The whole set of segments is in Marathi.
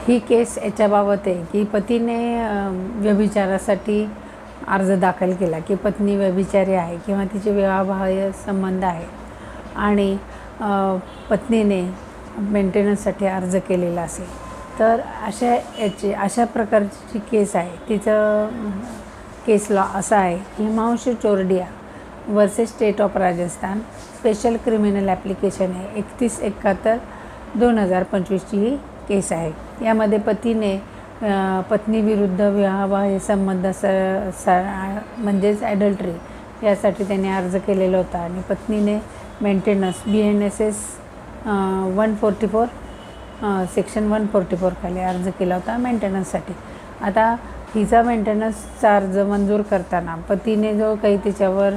ही केस याच्याबाबत आहे की पतीने व्यभिचारासाठी अर्ज दाखल केला की पत्नी व्यभिचारी आहे किंवा तिचे विवाहबाह्य संबंध आहे आणि पत्नीने मेंटेनन्ससाठी अर्ज केलेला असेल तर अशा प्रकारची केस आहे. तिचं केस लॉ असा आहे की Himanshu Chordia versus state of Rajasthan special criminal application आहे 31/71/2025ची ही केस आहे. यामध्ये पतीने पत्नीविरुद्ध विवाहबाह्य संबंध म्हणजेच ॲडल्टरी यासाठी त्याने अर्ज केलेला होता आणि पत्नीने मेंटेनन्स BNSS 144 सेक्शन 144 खाली अर्ज केला होता मेंटेनन्ससाठी. आता हिचा मेंटेनन्सचा अर्ज मंजूर करताना पतीने जो काही तिच्यावर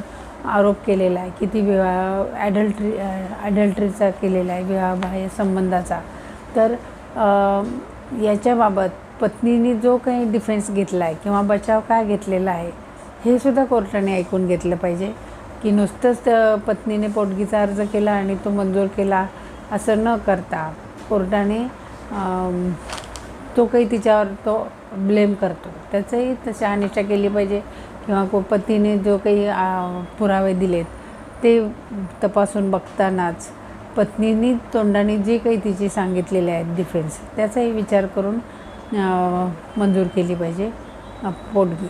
आरोप केलेला आहे की ती ॲडल्टरीचा केलेला आहे विवाहबाह्य संबंधाचा, तर याच्याबाबत पत्नीने जो काही डिफेन्स घेतला आहे किंवा बचाव काय घेतलेला आहे हे सुद्धा कोर्टाने ऐकून घेतलं पाहिजे की नुसतंच पत्नीने पोटगीचा अर्ज केला आणि तो मंजूर केला असं न करता कोर्टाने तो काही तिच्यावर तो ब्लेम करतो त्याचंही तशी अनिष्टा केली पाहिजे किंवा पतीने जो काही पुरावे दिलेत ते तपासून बघतानाच पत्नीने तोंडाने जे काही तिची सांगितलेले आहेत डिफेन्स त्याचाही विचार करून मंजूर केली पाहिजे पोटगी.